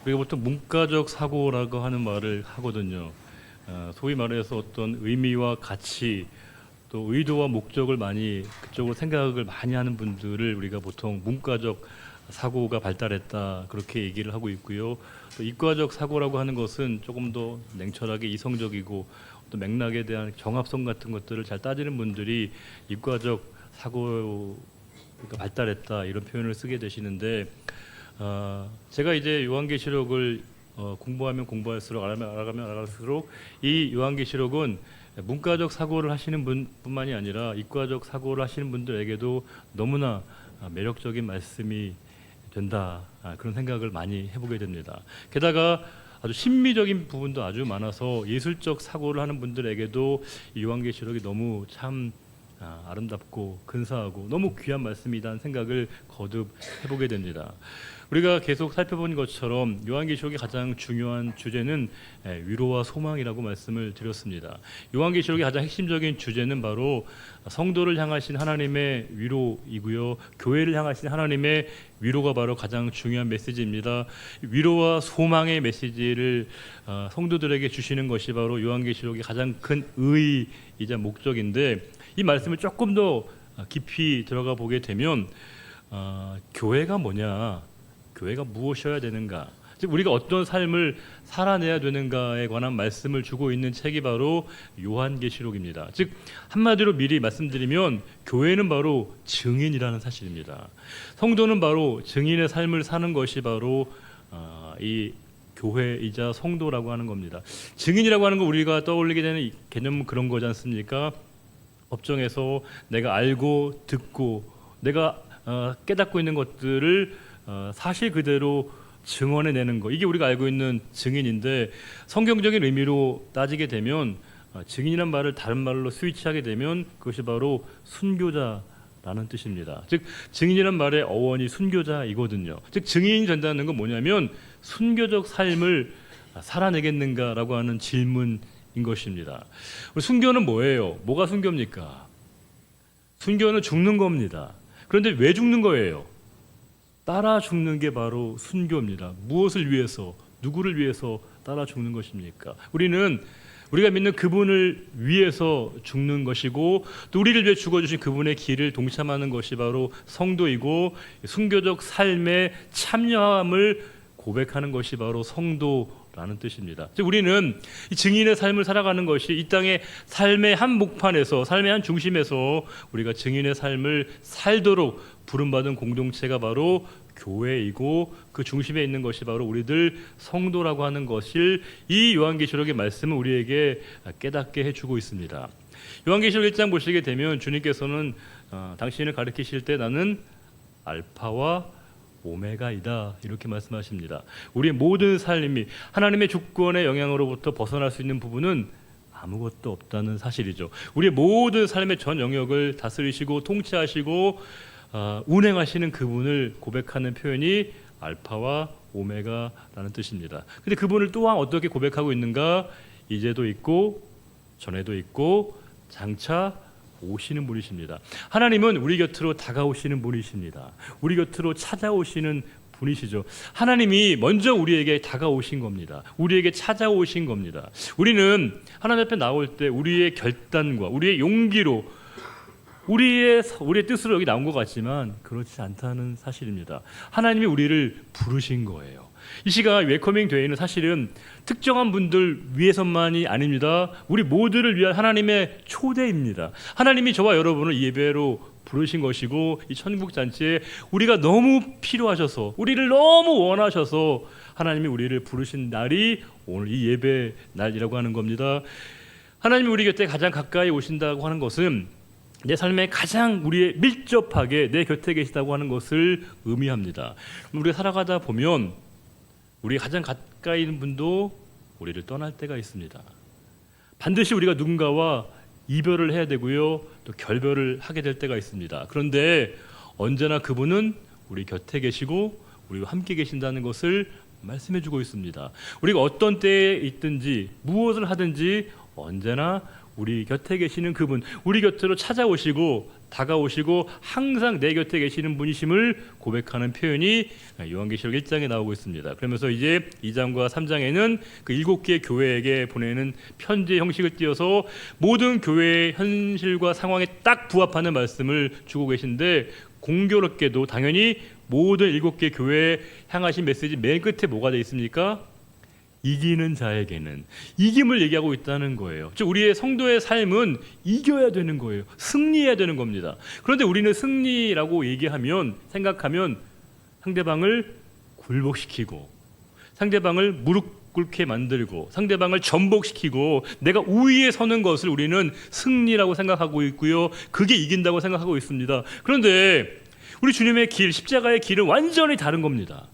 우리가 보통 문과적 사고라고 하는 말을 하거든요. 소위 말해서 어떤 의미와 가치 또 의도와 목적을 많이 그쪽으로 생각을 많이 하는 분들을 우리가 보통 문과적 사고가 발달했다 그렇게 얘기를 하고 있고요. 또 이과적 사고라고 하는 것은 조금 더 냉철하게 이성적이고 또 맥락에 대한 정합성 같은 것들을 잘 따지는 분들이 이과적 사고가 발달했다 이런 표현을 쓰게 되시는데 제가 이제 요한계시록을 공부하면 공부할수록 알아가면 알아갈수록 이 요한계시록은 문과적 사고를 하시는 분뿐만이 아니라 이과적 사고를 하시는 분들에게도 너무나 매력적인 말씀이 된다 그런 생각을 많이 해보게 됩니다. 게다가 아주 심미적인 부분도 아주 많아서 예술적 사고를 하는 분들에게도 이 요한계시록이 너무 참 아름답고 근사하고 너무 귀한 말씀이라는 생각을 거듭 해보게 됩니다. 우리가 계속 살펴본 것처럼 요한계시록의 가장 중요한 주제는 위로와 소망이라고 말씀을 드렸습니다. 요한계시록의 가장 핵심적인 주제는 바로 성도를 향하신 하나님의 위로이고요. 교회를 향하신 하나님의 위로가 바로 가장 중요한 메시지입니다. 위로와 소망의 메시지를 성도들에게 주시는 것이 바로 요한계시록의 가장 큰 의의이자 목적인데 이 말씀을 조금 더 깊이 들어가 보게 되면 교회가 뭐냐? 교회가 무엇이어야 되는가? 즉 우리가 어떤 삶을 살아내야 되는가에 관한 말씀을 주고 있는 책이 바로 요한계시록입니다. 즉 한마디로 미리 말씀드리면 교회는 바로 증인이라는 사실입니다. 성도는 바로 증인의 삶을 사는 것이 바로 이 교회이자 성도라고 하는 겁니다. 증인이라고 하는 거 우리가 떠올리게 되는 개념은 그런 거지 않습니까? 법정에서 내가 알고 듣고 내가 깨닫고 있는 것들을 사실 그대로 증언해내는 거, 이게 우리가 알고 있는 증인인데 성경적인 의미로 따지게 되면 증인이란 말을 다른 말로 스위치하게 되면 그것이 바로 순교자라는 뜻입니다. 즉 증인이란 말의 어원이 순교자이거든요. 즉 증인이 된다는 건 뭐냐면 순교적 삶을 살아내겠는가라고 하는 질문인 것입니다. 순교는 뭐예요? 뭐가 순교입니까? 순교는 죽는 겁니다. 그런데 왜 죽는 거예요? 따라 죽는 게 바로 순교입니다. 무엇을 위해서, 누구를 위해서 따라 죽는 것입니까? 우리가 믿는 그분을 위해서 죽는 것이고 또 우리를 위해 죽어주신 그분의 길을 동참하는 것이 바로 성도이고 순교적 삶에 참여함을 고백하는 것이 바로 성도라는 뜻입니다. 즉 우리는 이 증인의 삶을 살아가는 것이 이 땅의 삶의 한 목판에서 삶의 한 중심에서 우리가 증인의 삶을 살도록 부름받은 공동체가 바로 교회이고 그 중심에 있는 것이 바로 우리들 성도라고 하는 것을 이 요한계시록의 말씀은 우리에게 깨닫게 해주고 있습니다. 요한계시록 1장 보시게 되면 주님께서는 당신을 가르치실 때 나는 알파와 오메가이다 이렇게 말씀하십니다. 우리의 모든 삶이 하나님의 주권의 영향으로부터 벗어날 수 있는 부분은 아무것도 없다는 사실이죠. 우리의 모든 삶의 전 영역을 다스리시고 통치하시고 운행하시는 그분을 고백하는 표현이 알파와 오메가라는 뜻입니다. 근데 그분을 또한 어떻게 고백하고 있는가? 이제도 있고 전에도 있고 장차 오시는 분이십니다. 하나님은 우리 곁으로 다가오시는 분이십니다. 우리 곁으로 찾아오시는 분이시죠. 하나님이 먼저 우리에게 다가오신 겁니다. 우리에게 찾아오신 겁니다. 우리는 하나님 앞에 나올 때 우리의 결단과 우리의 용기로 우리의 뜻으로 여기 나온 것 같지만 그렇지 않다는 사실입니다. 하나님이 우리를 부르신 거예요. 이 시간 웰커밍 데이는 사실은 특정한 분들 위해서만이 아닙니다. 우리 모두를 위한 하나님의 초대입니다. 하나님이 저와 여러분을 이 예배로 부르신 것이고 이 천국잔치에 우리가 너무 필요하셔서 우리를 너무 원하셔서 하나님이 우리를 부르신 날이 오늘 이 예배 날이라고 하는 겁니다. 하나님이 우리 곁에 가장 가까이 오신다고 하는 것은 내 삶에 가장 우리의 밀접하게 내 곁에 계시다고 하는 것을 의미합니다. 우리가 살아가다 보면 우리 가장 가까이 있는 분도 우리를 떠날 때가 있습니다. 반드시 우리가 누군가와 이별을 해야 되고요, 또 결별을 하게 될 때가 있습니다. 그런데 언제나 그분은 우리 곁에 계시고 우리와 함께 계신다는 것을 말씀해주고 있습니다. 우리가 어떤 때에 있든지 무엇을 하든지 언제나 우리 곁에 계시는 그분, 우리 곁으로 찾아오시고 다가오시고 항상 내 곁에 계시는 분이심을 고백하는 표현이 요한계시록 1장에 나오고 있습니다. 그러면서 이제 2장과 3장에는 그 7개의 교회에게 보내는 편지의 형식을 띄어서 모든 교회의 현실과 상황에 딱 부합하는 말씀을 주고 계신데, 공교롭게도 당연히 모든 7개 교회에 향하신 메시지 맨 끝에 뭐가 되어 있습니까? 이기는 자에게는, 이김을 얘기하고 있다는 거예요. 즉 우리의 성도의 삶은 이겨야 되는 거예요. 승리해야 되는 겁니다. 그런데 우리는 승리라고 얘기하면, 생각하면 상대방을 굴복시키고, 상대방을 무릎 꿇게 만들고, 상대방을 전복시키고, 내가 우위에 서는 것을 우리는 승리라고 생각하고 있고요, 그게 이긴다고 생각하고 있습니다. 그런데 우리 주님의 길, 십자가의 길은 완전히 다른 겁니다.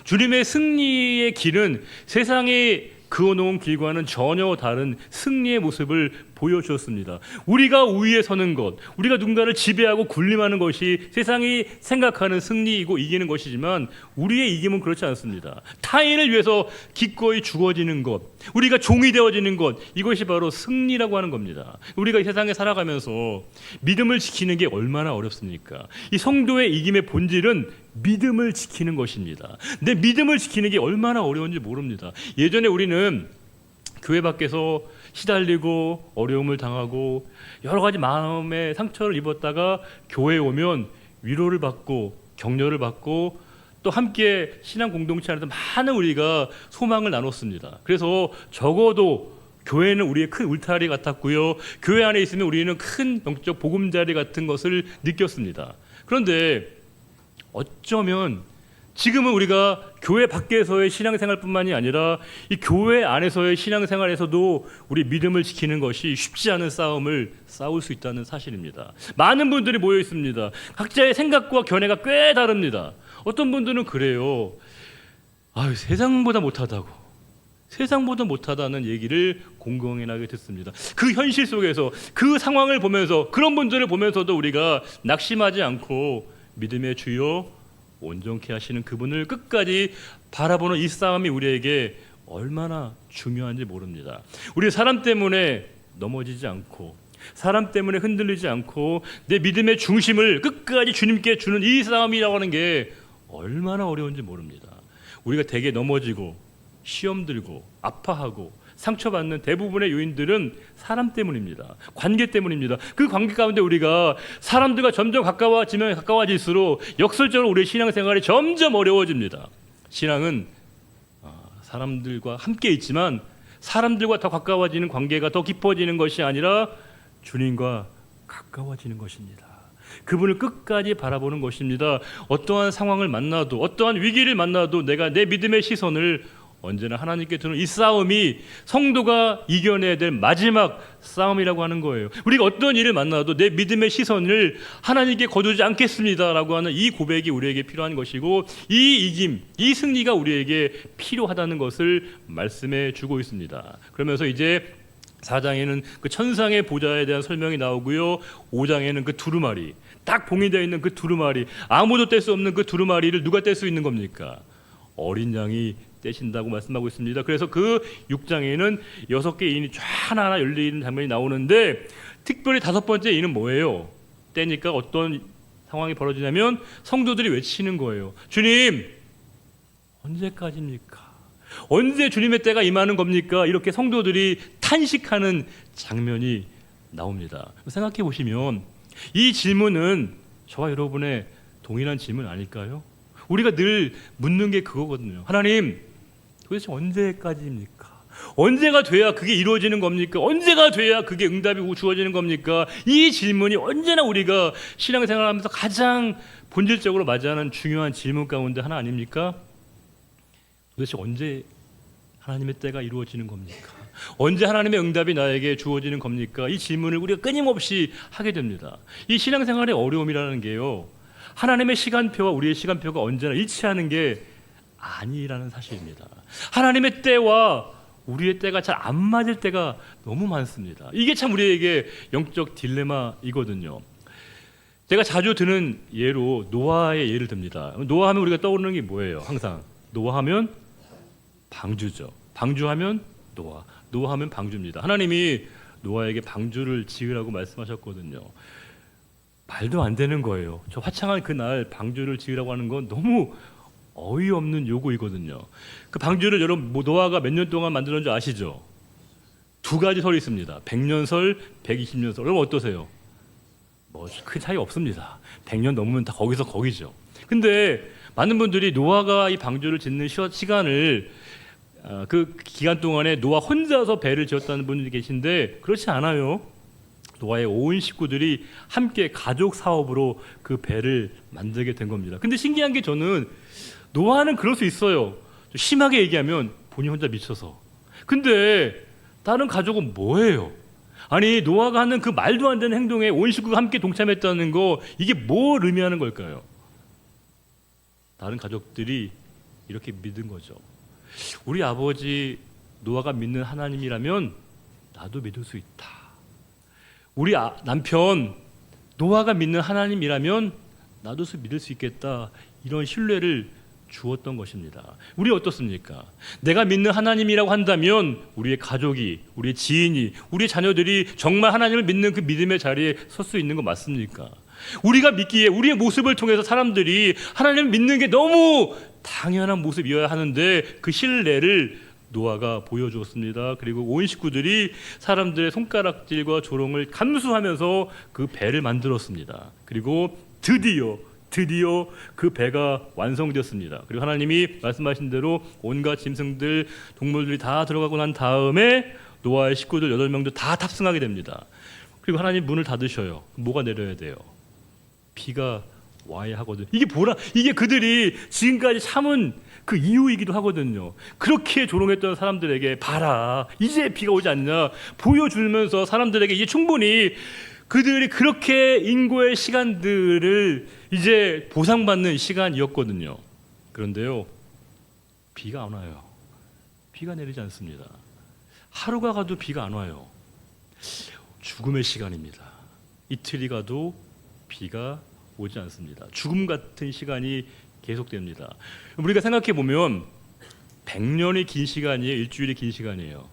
주님의 승리의 길은 세상에 그어놓은 길과는 전혀 다른 승리의 모습을 보여주었습니다. 우리가 우위에 서는 것, 우리가 누군가를 지배하고 군림하는 것이 세상이 생각하는 승리이고 이기는 것이지만, 우리의 이김은 그렇지 않습니다. 타인을 위해서 기꺼이 죽어지는 것, 우리가 종이 되어지는 것, 이것이 바로 승리라고 하는 겁니다. 우리가 이 세상에 살아가면서 믿음을 지키는 게 얼마나 어렵습니까? 이 성도의 이김의 본질은 믿음을 지키는 것입니다. 내 믿음을 지키는 게 얼마나 어려운지 모릅니다. 예전에 우리는 교회 밖에서 시달리고 어려움을 당하고 여러 가지 마음의 상처를 입었다가 교회에 오면 위로를 받고 격려를 받고 또 함께 신앙 공동체 안에서 많은 우리가 소망을 나눴습니다. 그래서 적어도 교회는 우리의 큰 울타리 같았고요, 교회 안에 있으면 우리는 큰 영적 보금자리 같은 것을 느꼈습니다. 그런데 어쩌면 지금은 우리가 교회 밖에서의 신앙생활뿐만이 아니라 이 교회 안에서의 신앙생활에서도 우리 믿음을 지키는 것이 쉽지 않은 싸움을 싸울 수 있다는 사실입니다. 많은 분들이 모여 있습니다. 각자의 생각과 견해가 꽤 다릅니다. 어떤 분들은 그래요. 세상보다 못하다고, 세상보다 못하다는 얘기를 공공연하게 듣습니다. 그 현실 속에서, 그 상황을 보면서, 그런 분들을 보면서도 우리가 낙심하지 않고 믿음의 주여 온전케 하시는 그분을 끝까지 바라보는 이 싸움이 우리에게 얼마나 중요한지 모릅니다. 우리 사람 때문에 넘어지지 않고, 사람 때문에 흔들리지 않고 내 믿음의 중심을 끝까지 주님께 주는 이 싸움이라고 하는 게 얼마나 어려운지 모릅니다. 우리가 대개 넘어지고 시험 들고 아파하고 상처받는 대부분의 요인들은 사람 때문입니다. 관계 때문입니다. 그 관계 가운데 우리가 사람들과 점점 가까워지면 가까워질수록 역설적으로 우리의 신앙생활이 점점 어려워집니다. 신앙은 사람들과 함께 있지만 사람들과 더 가까워지는 관계가 더 깊어지는 것이 아니라 주님과 가까워지는 것입니다. 그분을 끝까지 바라보는 것입니다. 어떠한 상황을 만나도, 어떠한 위기를 만나도 내가 내 믿음의 시선을 언제나 하나님께 두는 이 싸움이 성도가 이겨내야 될 마지막 싸움이라고 하는 거예요. 우리가 어떤 일을 만나도 내 믿음의 시선을 하나님께 거두지 않겠습니다라고 하는 이 고백이 우리에게 필요한 것이고, 이 이김, 이 승리가 우리에게 필요하다는 것을 말씀해 주고 있습니다. 그러면서 이제 4장에는 그 천상의 보좌에 대한 설명이 나오고요, 5장에는 그 두루마리, 딱 봉인되어 있는 그 두루마리, 아무도 뗄 수 없는 그 두루마리를 누가 뗄 수 있는 겁니까? 어린 양이 떼신다고 말씀하고 있습니다. 그래서 그 6장에는 6개의 인이 쫙 하나하나 열리는 장면이 나오는데, 특별히 5번째 인은 뭐예요? 떼니까 어떤 상황이 벌어지냐면 성도들이 외치는 거예요. 주님, 언제까지입니까? 언제 주님의 때가 임하는 겁니까? 이렇게 성도들이 탄식하는 장면이 나옵니다. 생각해 보시면 이 질문은 저와 여러분의 동일한 질문 아닐까요? 우리가 늘 묻는 게 그거거든요. 하나님, 도대체 언제까지입니까? 언제가 돼야 그게 이루어지는 겁니까? 언제가 돼야 그게 응답이 주어지는 겁니까? 이 질문이 언제나 우리가 신앙생활하면서 가장 본질적으로 맞이하는 중요한 질문 가운데 하나 아닙니까? 도대체 언제 하나님의 때가 이루어지는 겁니까? 언제 하나님의 응답이 나에게 주어지는 겁니까? 이 질문을 우리가 끊임없이 하게 됩니다. 이 신앙생활의 어려움이라는 게요, 하나님의 시간표와 우리의 시간표가 언제나 일치하는 게 아니라는 사실입니다. 하나님의 때와 우리의 때가 잘 안 맞을 때가 너무 많습니다. 이게 참 우리에게 영적 딜레마이거든요. 제가 자주 드는 예로 노아의 예를 듭니다. 노아하면 우리가 떠오르는 게 뭐예요? 항상 노아하면 방주죠. 방주하면 노아, 노아하면 방주입니다. 하나님이 노아에게 방주를 지으라고 말씀하셨거든요. 말도 안 되는 거예요. 저 화창한 그날 방주를 지으라고 하는 건 너무 어이없는 요구이거든요. 그 방주를 여러분 노아가 몇 년 동안 만들었는지 아시죠? 두 가지 설이 있습니다. 100년설, 120년설. 여러분 어떠세요? 뭐 큰 차이 없습니다. 100년 넘으면 다 거기서 거기죠. 근데 많은 분들이 노아가 이 방주를 짓는 시간을 그 기간 동안에 노아 혼자서 배를 지었다는 분들이 계신데 그렇지 않아요. 노아의 온 식구들이 함께 가족 사업으로 그 배를 만들게 된 겁니다. 근데 신기한 게 저는 노아는 그럴 수 있어요. 심하게 얘기하면 본인 혼자 미쳐서. 근데 다른 가족은 뭐예요? 아니 노아가 하는 그 말도 안 되는 행동에 온 식구가 함께 동참했다는 거 이게 뭘 의미하는 걸까요? 다른 가족들이 이렇게 믿은 거죠. 우리 아버지 노아가 믿는 하나님이라면 나도 믿을 수 있다. 우리 남편 노아가 믿는 하나님이라면 나도 믿을 수 있겠다. 이런 신뢰를 주었던 것입니다. 우리 어떻습니까? 내가 믿는 하나님이라고 한다면 우리의 가족이, 우리의 지인이, 우리의 자녀들이 정말 하나님을 믿는 그 믿음의 자리에 설 수 있는 거 맞습니까? 우리가 믿기에 우리의 모습을 통해서 사람들이 하나님을 믿는 게 너무 당연한 모습이어야 하는데 그 신뢰를 노아가 보여주었습니다. 그리고 온 식구들이 사람들의 손가락질과 조롱을 감수하면서 그 배를 만들었습니다. 그리고 드디어 그 배가 완성되었습니다. 그리고 하나님이 말씀하신 대로 온갖 짐승들, 동물들이 다 들어가고 난 다음에 노아의 식구들 8명도 다 탑승하게 됩니다. 그리고 하나님 문을 닫으셔요. 뭐가 내려야 돼요? 비가 와야 하거든요. 이게 그들이 지금까지 참은 그 이유이기도 하거든요. 그렇게 조롱했던 사람들에게 봐라, 이제 비가 오지 않냐 보여주면서 사람들에게 이제 충분히 그들이 그렇게 인고의 시간들을 이제 보상받는 시간이었거든요. 그런데요, 비가 안 와요. 비가 내리지 않습니다. 하루가 가도 비가 안 와요. 죽음의 시간입니다. 이틀이 가도 비가 오지 않습니다. 죽음 같은 시간이 계속됩니다. 우리가 생각해 보면 100년이 긴 시간이에요, 일주일이 긴 시간이에요.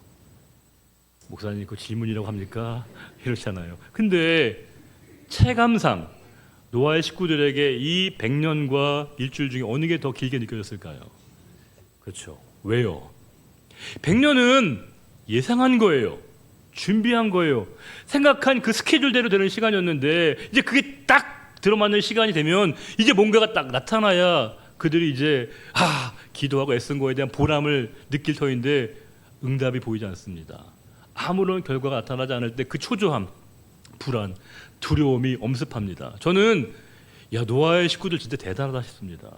목사님 그 질문이라고 합니까? 이렇잖아요. 근데 체감상 노아의 식구들에게 이 100년과 일주일 중에 어느 게 더 길게 느껴졌을까요? 그렇죠. 왜요? 100년은 예상한 거예요. 준비한 거예요. 생각한 그 스케줄대로 되는 시간이었는데 이제 그게 딱 들어맞는 시간이 되면 이제 뭔가가 딱 나타나야 그들이 이제 기도하고 애쓴 거에 대한 보람을 느낄 터인데 응답이 보이지 않습니다. 아무런 결과가 나타나지 않을 때 그 초조함, 불안, 두려움이 엄습합니다. 저는 노아의 식구들 진짜 대단하다 싶습니다.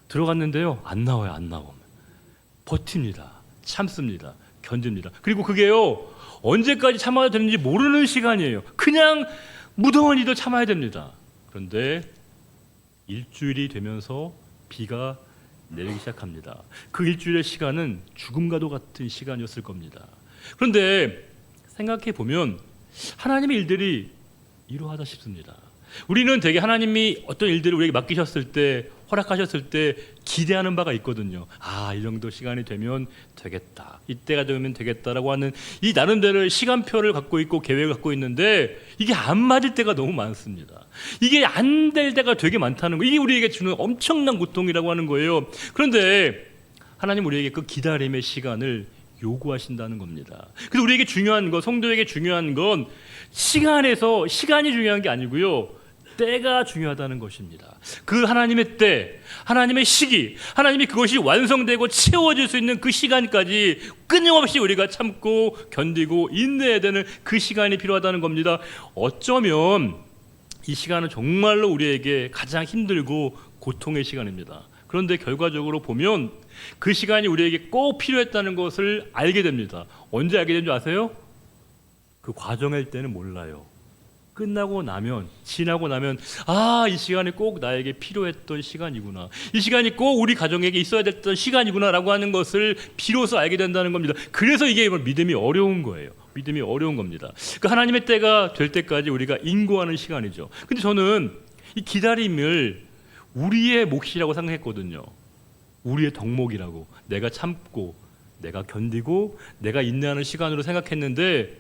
들어갔는데요, 안 나와요. 안 나옴. 버팁니다. 참습니다. 견딥니다. 그리고 그게요, 언제까지 참아야 되는지 모르는 시간이에요. 그냥 무더운이도 참아야 됩니다. 그런데 일주일이 되면서 비가 내리기 시작합니다. 그 일주일의 시간은 죽음과도 같은 시간이었을 겁니다. 그런데 생각해 보면 하나님의 일들이 이러하다 싶습니다. 우리는 되게 하나님이 어떤 일들을 우리에게 맡기셨을 때, 허락하셨을 때 기대하는 바가 있거든요. 이 정도 시간이 되면 되겠다, 이때가 되면 되겠다라고 하는 이 나름대로의 시간표를 갖고 있고 계획을 갖고 있는데 이게 안 맞을 때가 너무 많습니다. 이게 안 될 때가 되게 많다는 거, 이게 우리에게 주는 엄청난 고통이라고 하는 거예요. 그런데 하나님 우리에게 그 기다림의 시간을 요구하신다는 겁니다. 그래서 우리에게 중요한 건, 성도에게 중요한 건 시간에서 시간이 중요한 게 아니고요, 때가 중요하다는 것입니다. 그 하나님의 때, 하나님의 시기, 하나님이 그것이 완성되고 채워질 수 있는 그 시간까지 끊임없이 우리가 참고 견디고 인내해야 되는 그 시간이 필요하다는 겁니다. 어쩌면 이 시간은 정말로 우리에게 가장 힘들고 고통의 시간입니다. 그런데 결과적으로 보면 그 시간이 우리에게 꼭 필요했다는 것을 알게 됩니다. 언제 알게 된 줄 아세요? 그 과정일 때는 몰라요. 끝나고 나면, 지나고 나면 이 시간이 꼭 나에게 필요했던 시간이구나, 이 시간이 꼭 우리 가정에게 있어야 됐던 시간이구나 라고 하는 것을 비로소 알게 된다는 겁니다. 그래서 이게 믿음이 어려운 거예요. 믿음이 어려운 겁니다. 그 하나님의 때가 될 때까지 우리가 인고하는 시간이죠. 근데 저는 이 기다림을 우리의 몫이라고 생각했거든요. 우리의 덕목이라고, 내가 참고 내가 견디고 내가 인내하는 시간으로 생각했는데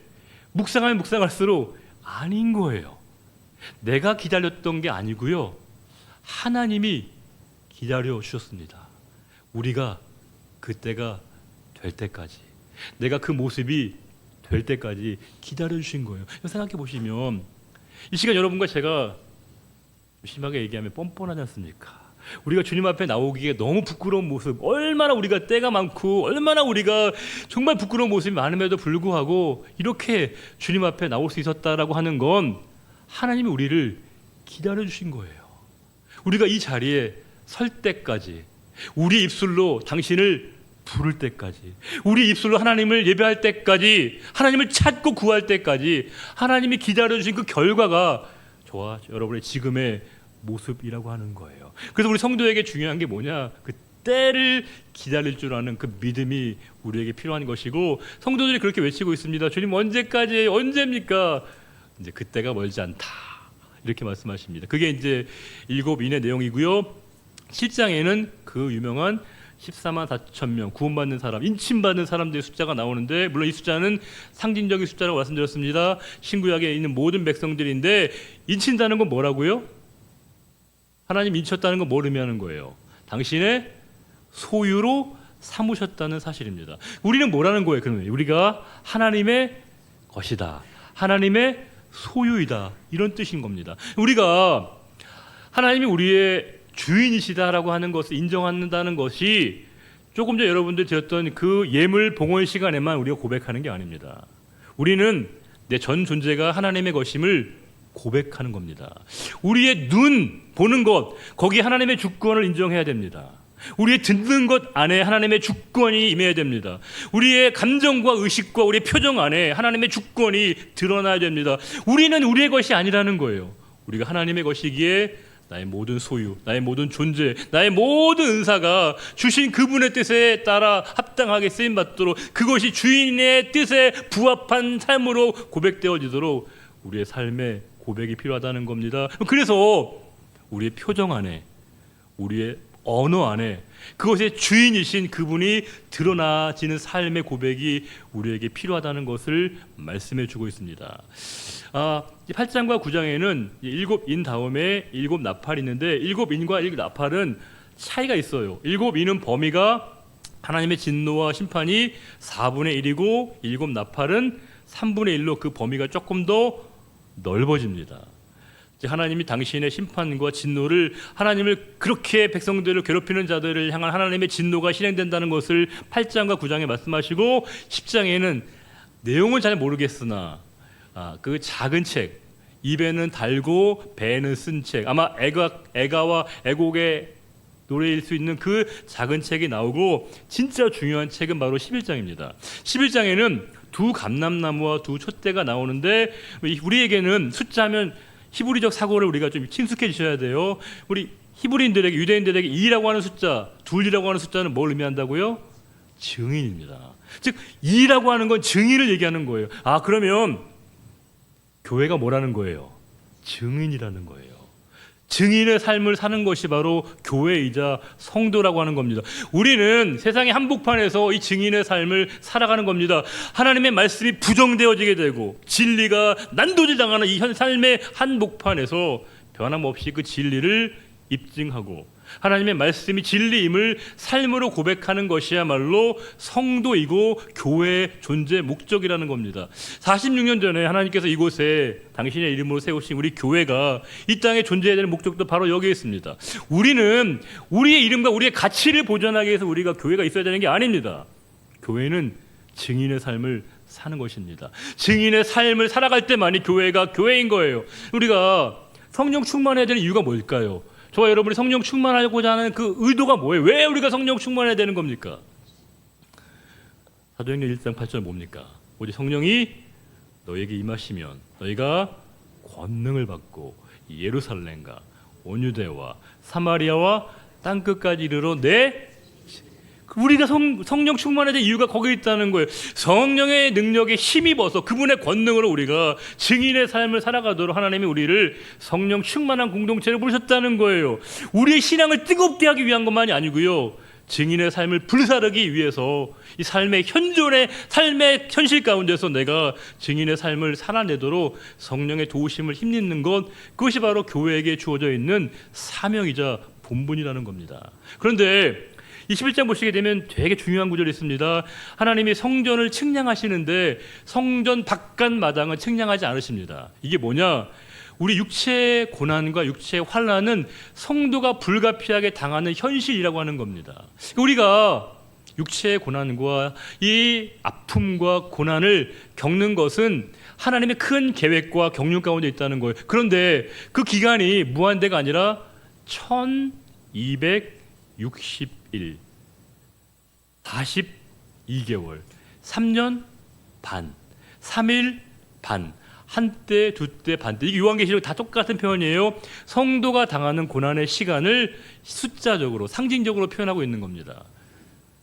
묵상하면 묵상할수록 아닌 거예요. 내가 기다렸던 게 아니고요. 하나님이 기다려 주셨습니다. 우리가 그때가 될 때까지, 내가 그 모습이 될 때까지 기다려 주신 거예요. 생각해 보시면 이 시간 여러분과 제가 심하게 얘기하면 뻔뻔하지 않습니까? 우리가 주님 앞에 나오기에 너무 부끄러운 모습, 얼마나 우리가 때가 많고 얼마나 우리가 정말 부끄러운 모습이 많음에도 불구하고 이렇게 주님 앞에 나올 수 있었다라고 하는 건 하나님이 우리를 기다려 주신 거예요. 우리가 이 자리에 설 때까지, 우리 입술로 당신을 부를 때까지, 우리 입술로 하나님을 예배할 때까지, 하나님을 찾고 구할 때까지 하나님이 기다려 주신 그 결과가 저와 여러분의 지금의 모습이라고 하는 거예요. 그래서 우리 성도에게 중요한 게 뭐냐? 그 때를 기다릴 줄 아는 그 믿음이 우리에게 필요한 것이고, 성도들이 그렇게 외치고 있습니다. 주님 언제까지, 언제입니까? 이제 그때가 멀지 않다, 이렇게 말씀하십니다. 그게 이제 7인의 내용이고요. 7장에는 그 유명한 14만 4천 명 구원받는 사람, 인침받는 사람들의 숫자가 나오는데, 물론 이 숫자는 상징적인 숫자라고 말씀드렸습니다. 신구약에 있는 모든 백성들인데, 인친다는 건 뭐라고요? 하나님 인쳤다는 건 뭘 의미하는 거예요? 당신의 소유로 삼으셨다는 사실입니다. 우리는 뭐라는 거예요? 그러면 우리가 하나님의 것이다, 하나님의 소유이다, 이런 뜻인 겁니다. 우리가 하나님이 우리의 주인이시다라고 하는 것을 인정한다는 것이 조금 전 여러분들 드렸던 그 예물 봉헌 시간에만 우리가 고백하는 게 아닙니다. 우리는 내 전 존재가 하나님의 것임을 고백하는 겁니다. 우리의 눈 보는 것, 거기에 하나님의 주권을 인정해야 됩니다. 우리의 듣는 것 안에 하나님의 주권이 임해야 됩니다. 우리의 감정과 의식과 우리의 표정 안에 하나님의 주권이 드러나야 됩니다. 우리는 우리의 것이 아니라는 거예요. 우리가 하나님의 것이기에 나의 모든 소유, 나의 모든 존재, 나의 모든 은사가 주신 그분의 뜻에 따라 합당하게 쓰임받도록, 그것이 주인의 뜻에 부합한 삶으로 고백되어지도록 우리의 삶의 고백이 필요하다는 겁니다. 그래서 우리의 표정 안에, 우리의 언어 안에 그것의 주인이신 그분이 드러나지는 삶의 고백이 우리에게 필요하다는 것을 말씀해 주고 있습니다. 8장과 9장에는 7인 다음에 7나팔이 있는데, 7인과 1나팔은 차이가 있어요. 7인은 범위가 하나님의 진노와 심판이 4분의 1이고 7나팔은 3분의 1로 그 범위가 조금 더 넓어집니다. 하나님이 당신의 심판과 진노를, 하나님을 그렇게 백성들을 괴롭히는 자들을 향한 하나님의 진노가 실행된다는 것을 8장과 9장에 말씀하시고, 10장에는 내용은 잘 모르겠으나 그 작은 책, 입에는 달고 배에는 쓴 책, 아마 애가와 애곡의 노래일 수 있는 그 작은 책이 나오고, 진짜 중요한 책은 바로 11장입니다. 11장에는 두 감람나무와 두 촛대가 나오는데, 우리에게는 숫자하면 히브리적 사고를 우리가 좀 친숙해지셔야 돼요. 우리 히브리인들에게, 유대인들에게 2라고 하는 숫자, 둘이라고 하는 숫자는 뭘 의미한다고요? 증인입니다. 즉 2라고 하는 건 증인을 얘기하는 거예요. 그러면 교회가 뭐라는 거예요? 증인이라는 거예요. 증인의 삶을 사는 것이 바로 교회이자 성도라고 하는 겁니다. 우리는 세상의 한복판에서 이 증인의 삶을 살아가는 겁니다. 하나님의 말씀이 부정되어지게 되고 진리가 난도질당하는 이 현 삶의 한복판에서 변함없이 그 진리를 입증하고 하나님의 말씀이 진리임을 삶으로 고백하는 것이야말로 성도이고 교회의 존재 목적이라는 겁니다. 46년 전에 하나님께서 이곳에 당신의 이름으로 세우신 우리 교회가 이 땅에 존재해야 되는 목적도 바로 여기에 있습니다. 우리는 우리의 이름과 우리의 가치를 보존하기 위해서 우리가 교회가 있어야 되는 게 아닙니다. 교회는 증인의 삶을 사는 것입니다. 증인의 삶을 살아갈 때만이 교회가 교회인 거예요. 우리가 성령 충만해야 되는 이유가 뭘까요? 저와 여러분이 성령 충만하고자 하는 그 의도가 뭐예요? 왜 우리가 성령 충만해야 되는 겁니까? 사도행전 1장 8절 뭡니까? 오직 성령이 너에게 임하시면 너희가 권능을 받고 예루살렘과 온 유대와 사마리아와 땅끝까지 이르러 우리가 성령 충만해야 될 이유가 거기에 있다는 거예요. 성령의 능력에 힘입어서 그분의 권능으로 우리가 증인의 삶을 살아가도록 하나님이 우리를 성령 충만한 공동체를 부르셨다는 거예요. 우리의 신앙을 뜨겁게 하기 위한 것만이 아니고요, 증인의 삶을 불사르기 위해서 이 삶의 현존의 삶의 현실 가운데서 내가 증인의 삶을 살아내도록 성령의 도우심을 힘입는 것, 그것이 바로 교회에게 주어져 있는 사명이자 본분이라는 겁니다. 그런데 이 11장 보시게 되면 되게 중요한 구절이 있습니다. 하나님이 성전을 측량하시는데 성전 바깥 마당은 측량하지 않으십니다. 이게 뭐냐? 우리 육체의 고난과 육체의 환난은 성도가 불가피하게 당하는 현실이라고 하는 겁니다. 우리가 육체의 고난과 이 아픔과 고난을 겪는 것은 하나님의 큰 계획과 경륜 가운데 있다는 거예요. 그런데 그 기간이 무한대가 아니라 1260일 42개월 3년 반 3일 반 한때 두때 반때, 이게 요한계시록 다 똑같은 표현이에요. 성도가 당하는 고난의 시간을 숫자적으로 상징적으로 표현하고 있는 겁니다.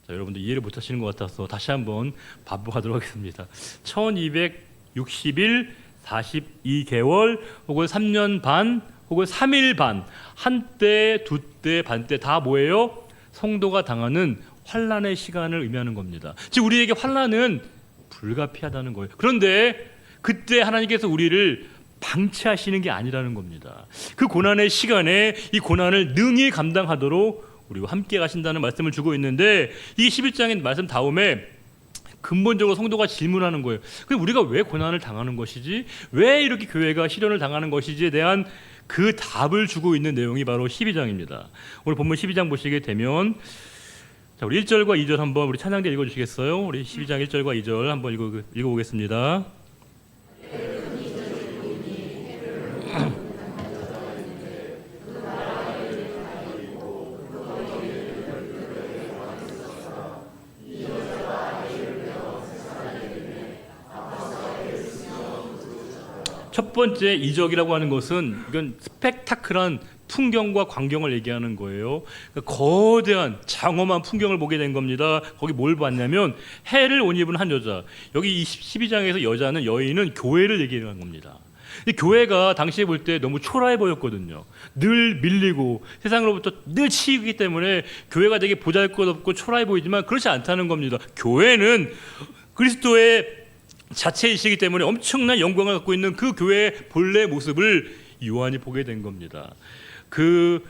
자, 여러분들 이해를 못하시는 것 같아서 다시 한번 반복하도록 하겠습니다. 1260일 42개월 혹은 3년 반 혹은 3일 반, 한때 두때 반때 다 뭐예요? 성도가 당하는 환난의 시간을 의미하는 겁니다. 즉 우리에게 환난은 불가피하다는 거예요. 그런데 그때 하나님께서 우리를 방치하시는 게 아니라는 겁니다. 그 고난의 시간에 이 고난을 능히 감당하도록 우리와 함께 가신다는 말씀을 주고 있는데, 이 11장의 말씀 다음에 근본적으로 성도가 질문하는 거예요. 그럼 우리가 왜 고난을 당하는 것이지? 왜 이렇게 교회가 시련을 당하는 것이지에 대한 그 답을 주고 있는 내용이 바로 12장입니다. 오늘 본문 12장 보시게 되면, 자, 우리 1절과 2절 한번 우리 찬양대 읽어주시겠어요? 우리 12장 1절과 2절 한번 읽어보겠습니다. 첫 번째 이적이라고 하는 것은 이건 스펙타클한 풍경과 광경을 얘기하는 거예요. 그러니까 거대한 장엄한 풍경을 보게 된 겁니다. 거기 뭘 봤냐면 해를 옷 입은 한 여자. 여기 12장에서 여인은 교회를 얘기하는 겁니다. 이 교회가 당시에 볼 때 너무 초라해 보였거든요. 늘 밀리고 세상으로부터 늘 치이기 때문에 교회가 되게 보잘것없고 초라해 보이지만 그렇지 않다는 겁니다. 교회는 그리스도의 자체이시기 때문에 엄청난 영광을 갖고 있는 그 교회의 본래 모습을 요한이 보게 된 겁니다. 그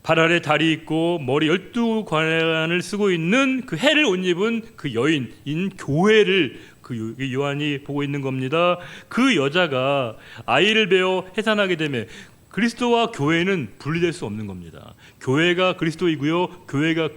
발 아래 달이 있고 머리 12관을 쓰고 있는 그 해를 옷 입은 그 여인인 교회를 그 요한이 보고 있는 겁니다. 그 여자가 아이를 베어 해산하게 되면 그리스도와 교회는 분리될 수 없는 겁니다. 교회가 그리스도이고요, 교회가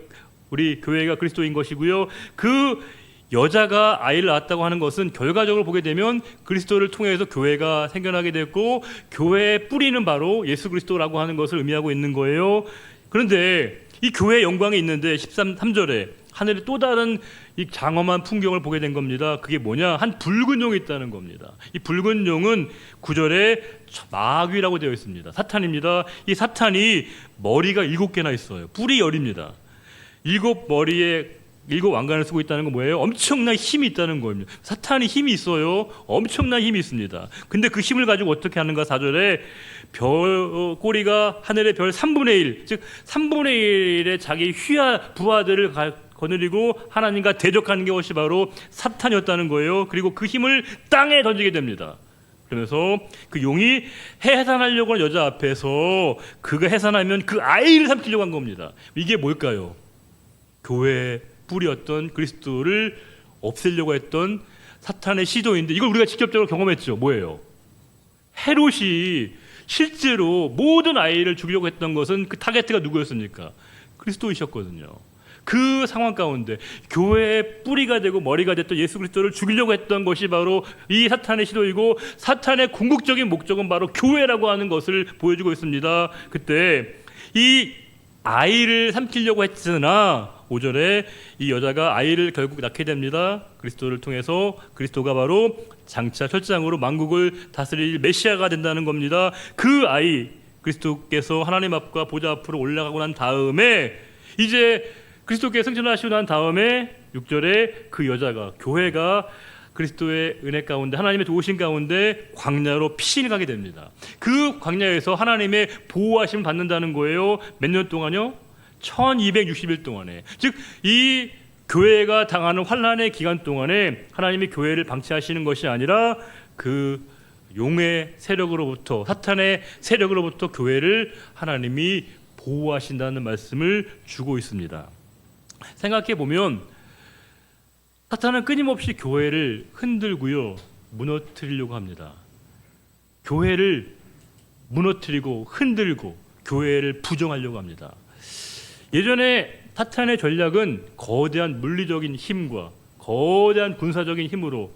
그리스도인 것이고요. 그 여자가 아이를 낳았다고 하는 것은 결과적으로 보게 되면 그리스도를 통해서 교회가 생겨나게 됐고, 교회의 뿌리는 바로 예수 그리스도라고 하는 것을 의미하고 있는 거예요. 그런데 이 교회의 영광이 있는데 13절에 하늘에 또 다른 이 장엄한 풍경을 보게 된 겁니다. 그게 뭐냐? 한 붉은 용이 있다는 겁니다. 이 붉은 용은 9절에 마귀라고 되어 있습니다. 사탄입니다. 이 사탄이 머리가 7개나 있어요. 뿔이 10입니다. 7머리에 7왕관을 쓰고 있다는 건 뭐예요? 엄청난 힘이 있다는 겁니다. 사탄이 힘이 있어요. 엄청난 힘이 있습니다. 근데 그 힘을 가지고 어떻게 하는가? 4절에 꼬리가 하늘의 별 3분의 1, 즉 3분의 1의 자기 부하들을 거느리고 하나님과 대적하는 것이 바로 사탄이었다는 거예요. 그리고 그 힘을 땅에 던지게 됩니다. 그러면서 그 용이 해산하려고 하는 여자 앞에서 그가 해산하면 그 아이를 삼키려고 한 겁니다. 이게 뭘까요? 교회의 뿌리였던 그리스도를 없애려고 했던 사탄의 시도인데, 이걸 우리가 직접적으로 경험했죠. 뭐예요? 헤롯이 실제로 모든 아이를 죽이려고 했던 것은 그 타겟가 누구였습니까? 그리스도이셨거든요. 그 상황 가운데 교회의 뿌리가 되고 머리가 됐던 예수 그리스도를 죽이려고 했던 것이 바로 이 사탄의 시도이고, 사탄의 궁극적인 목적은 바로 교회라고 하는 것을 보여주고 있습니다. 그때 이 아이를 삼키려고 했으나 5절에 이 여자가 아이를 결국 낳게 됩니다. 그리스도를 통해서 그리스도가 바로 장차 철장으로 만국을 다스릴 메시아가 된다는 겁니다. 그 아이 그리스도께서 하나님 앞과 보좌 앞으로 올라가고 난 다음에, 이제 그리스도께서 승천하시고 난 다음에 6절에 그 여자가, 교회가 그리스도의 은혜 가운데 하나님의 도우심 가운데 광야로 피신을 가게 됩니다. 그 광야에서 하나님의 보호하심을 받는다는 거예요. 몇 년 동안요? 1260일 동안에, 즉 이 교회가 당하는 환난의 기간 동안에 하나님이 교회를 방치하시는 것이 아니라 그 용의 세력으로부터, 사탄의 세력으로부터 교회를 하나님이 보호하신다는 말씀을 주고 있습니다. 생각해 보면 사탄은 끊임없이 교회를 흔들고요, 무너뜨리려고 합니다. 교회를 무너뜨리고 흔들고 교회를 부정하려고 합니다. 예전에 사탄의 전략은 거대한 물리적인 힘과 거대한 군사적인 힘으로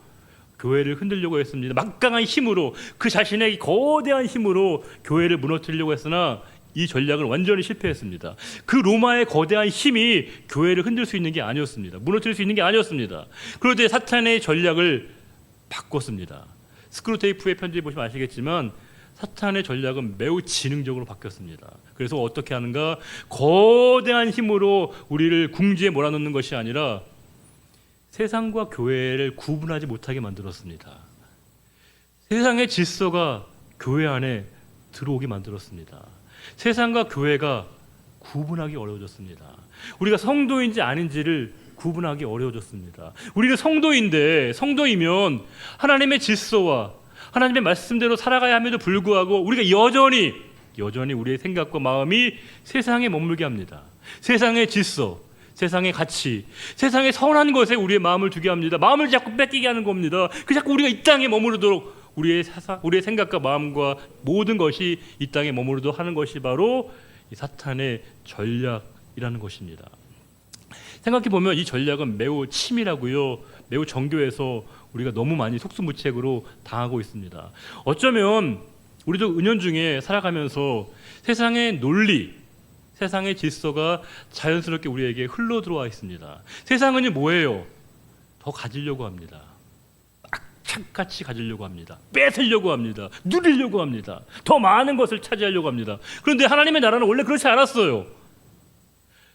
교회를 흔들려고 했습니다. 막강한 힘으로, 그 자신의 거대한 힘으로 교회를 무너뜨리려고 했으나 이 전략을 완전히 실패했습니다. 그 로마의 거대한 힘이 교회를 흔들 수 있는 게 아니었습니다. 무너뜨릴 수 있는 게 아니었습니다. 그런데 사탄의 전략을 바꿨습니다. 스크루테이프의 편지 보시면 아시겠지만 사탄의 전략은 매우 지능적으로 바뀌었습니다. 그래서 어떻게 하는가? 거대한 힘으로 우리를 궁지에 몰아넣는 것이 아니라 세상과 교회를 구분하지 못하게 만들었습니다. 세상의 질서가 교회 안에 들어오게 만들었습니다. 세상과 교회가 구분하기 어려워졌습니다. 우리가 성도인지 아닌지를 구분하기 어려워졌습니다. 우리는 성도이면 하나님의 질서와 하나님의 말씀대로 살아가야 함에도 불구하고 우리가 여전히 우리의 생각과 마음이 세상에 머물게 합니다. 세상의 질서, 세상의 가치, 세상의 선한 것에 우리의 마음을 두게 합니다. 마음을 자꾸 뺏기게 하는 겁니다. 그 자꾸 우리가 이 땅에 머무르도록 우리의 생각과 마음과 모든 것이 이 땅에 머무르도록 하는 것이 바로 이 사탄의 전략이라는 것입니다. 생각해 보면 이 전략은 매우 치밀하고요, 매우 정교해서 우리가 너무 많이 속수무책으로 당하고 있습니다. 어쩌면 우리도 은연중에 살아가면서 세상의 논리, 세상의 질서가 자연스럽게 우리에게 흘러 들어와 있습니다. 세상은 뭐예요? 더 가지려고 합니다. 악착같이 가지려고 합니다. 뺏으려고 합니다. 누리려고 합니다. 더 많은 것을 차지하려고 합니다. 그런데 하나님의 나라는 원래 그렇지 않았어요.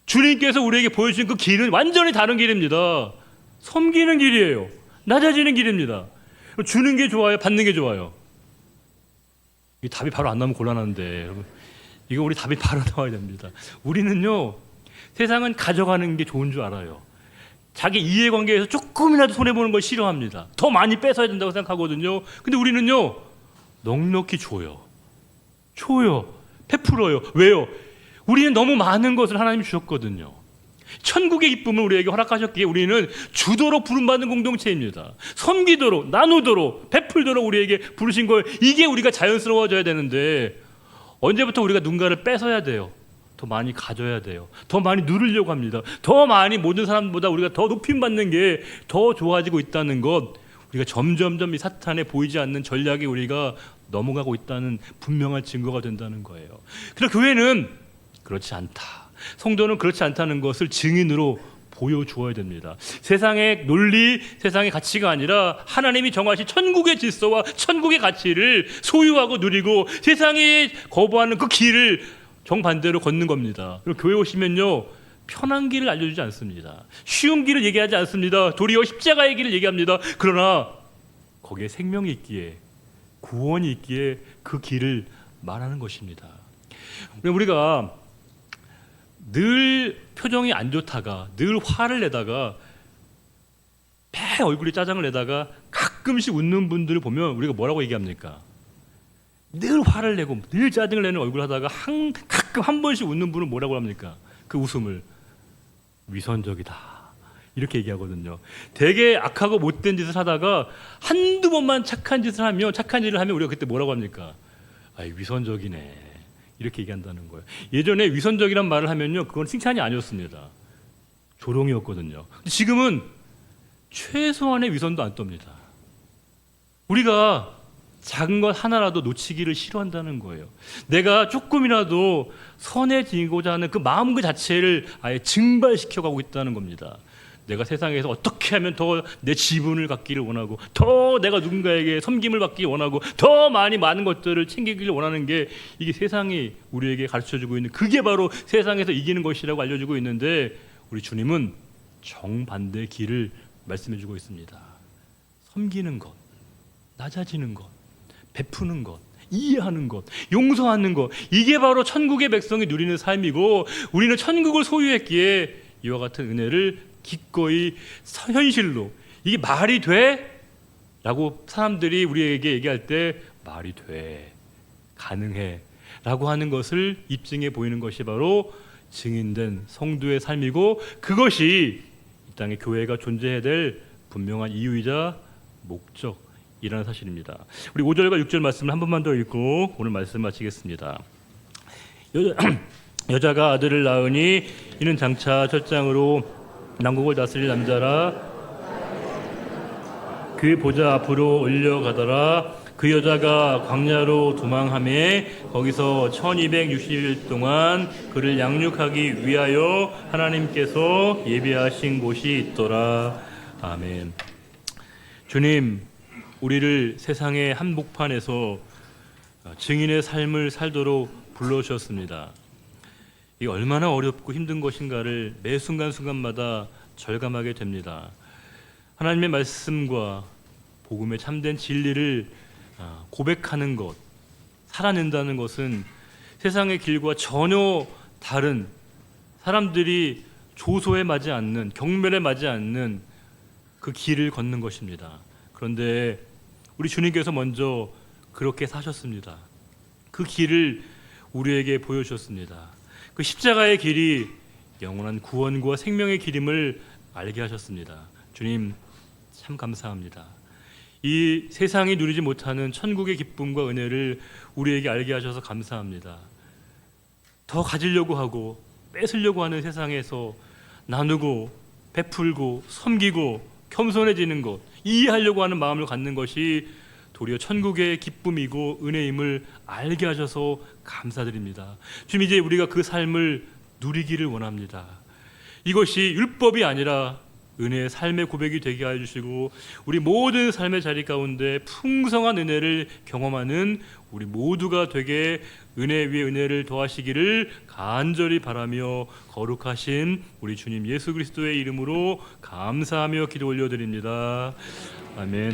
주님께서 우리에게 보여주신 그 길은 완전히 다른 길입니다. 섬기는 길이에요. 낮아지는 길입니다. 주는 게 좋아요? 받는 게 좋아요? 이 답이 바로 안 나오면 곤란한데, 여러분, 이거 우리 답이 바로 나와야 됩니다. 우리는요, 세상은 가져가는 게 좋은 줄 알아요. 자기 이해관계에서 조금이라도 손해보는 걸 싫어합니다. 더 많이 뺏어야 된다고 생각하거든요. 근데 우리는요, 넉넉히 줘요. 베풀어요. 왜요? 우리는 너무 많은 것을 하나님이 주셨거든요. 천국의 기쁨을 우리에게 허락하셨기에 우리는 주도록 부름받는 공동체입니다. 섬기도록, 나누도록, 베풀도록 우리에게 부르신 걸, 이게 우리가 자연스러워져야 되는데 언제부터 우리가 누군가를 뺏어야 돼요? 더 많이 가져야 돼요. 더 많이 누리려고 합니다. 더 많이 모든 사람보다 우리가 더 높임받는 게 더 좋아지고 있다는 것, 우리가 점점점 이 사탄에 보이지 않는 전략에 우리가 넘어가고 있다는 분명한 증거가 된다는 거예요. 그러나 교회는 그렇지 않다. 성도는 그렇지 않다는 것을 증인으로 보여주어야 됩니다. 세상의 논리, 세상의 가치가 아니라 하나님이 정하신 천국의 질서와 천국의 가치를 소유하고 누리고 세상이 거부하는 그 길을 정반대로 걷는 겁니다. 그리고 교회 오시면요, 편한 길을 알려주지 않습니다. 쉬운 길을 얘기하지 않습니다. 도리어 십자가의 길을 얘기합니다. 그러나 거기에 생명이 있기에, 구원이 있기에 그 길을 말하는 것입니다. 우리가 늘 표정이 안 좋다가, 늘 화를 내다가, 매 얼굴에 짜증을 내다가 가끔씩 웃는 분들을 보면 우리가 뭐라고 얘기합니까? 늘 화를 내고 늘 짜증을 내는 얼굴 하다가 가끔 한 번씩 웃는 분은 뭐라고 합니까? 그 웃음을 위선적이다, 이렇게 얘기하거든요. 되게 악하고 못된 짓을 하다가 한두 번만 착한 짓을 하면, 착한 일을 하면 우리가 그때 뭐라고 합니까? 아이, 위선적이네, 이렇게 얘기한다는 거예요. 예전에 위선적이란 말을 하면요, 그건 칭찬이 아니었습니다. 조롱이었거든요. 지금은 최소한의 위선도 안 떱니다. 우리가 작은 것 하나라도 놓치기를 싫어한다는 거예요. 내가 조금이라도 선해지고자 하는 그 마음 그 자체를 아예 증발시켜가고 있다는 겁니다. 내가 세상에서 어떻게 하면 더 내 지분을 갖기를 원하고, 더 내가 누군가에게 섬김을 받기 원하고, 더 많은 것들을 챙기기를 원하는 게, 이게 세상이 우리에게 가르쳐주고 있는, 그게 바로 세상에서 이기는 것이라고 알려주고 있는데, 우리 주님은 정반대의 길을 말씀해주고 있습니다. 섬기는 것, 낮아지는 것, 베푸는 것, 이해하는 것, 용서하는 것, 이게 바로 천국의 백성이 누리는 삶이고 우리는 천국을 소유했기에 이와 같은 은혜를 기꺼이 현실로 이게 말이 돼? 라고 사람들이 우리에게 얘기할 때 말이 돼, 가능해 라고 하는 것을 입증해 보이는 것이 바로 증인된 성도의 삶이고 그것이 이 땅에 교회가 존재해야 될 분명한 이유이자 목적이라는 사실입니다. 우리 5절과 6절 말씀을 한 번만 더 읽고 오늘 말씀 마치겠습니다. 여자가 아들을 낳으니 이는 장차 철장으로 남국을 다스릴 남자라 그 보좌 앞으로 올려가더라. 그 여자가 광야로 도망하매 거기서 1260일 동안 그를 양육하기 위하여 하나님께서 예비하신 곳이 있더라. 아멘. 주님, 우리를 세상의 한복판에서 증인의 삶을 살도록 불러주셨습니다. 이게 얼마나 어렵고 힘든 것인가를 매 순간순간마다 절감하게 됩니다. 하나님의 말씀과 복음의 참된 진리를 고백하는 것, 살아낸다는 것은 세상의 길과 전혀 다른, 사람들이 조소에 맞지 않는, 경멸에 맞지 않는 그 길을 걷는 것입니다. 그런데 우리 주님께서 먼저 그렇게 사셨습니다. 그 길을 우리에게 보여주셨습니다. 그 십자가의 길이 영원한 구원과 생명의 길임을 알게 하셨습니다. 주님 참 감사합니다. 이 세상이 누리지 못하는 천국의 기쁨과 은혜를 우리에게 알게 하셔서 감사합니다. 더 가지려고 하고 뺏으려고 하는 세상에서 나누고 베풀고 섬기고 겸손해지는 것, 이해하려고 하는 마음을 갖는 것이 도리어 천국의 기쁨이고 은혜임을 알게 하셔서 감사드립니다. 주님, 이제 우리가 그 삶을 누리기를 원합니다. 이것이 율법이 아니라 은혜의 삶의 고백이 되게 하여 주시고 우리 모든 삶의 자리 가운데 풍성한 은혜를 경험하는 우리 모두가 되게 은혜 위에 은혜를 더하시기를 간절히 바라며 거룩하신 우리 주님 예수 그리스도의 이름으로 감사하며 기도 올려드립니다. 아멘.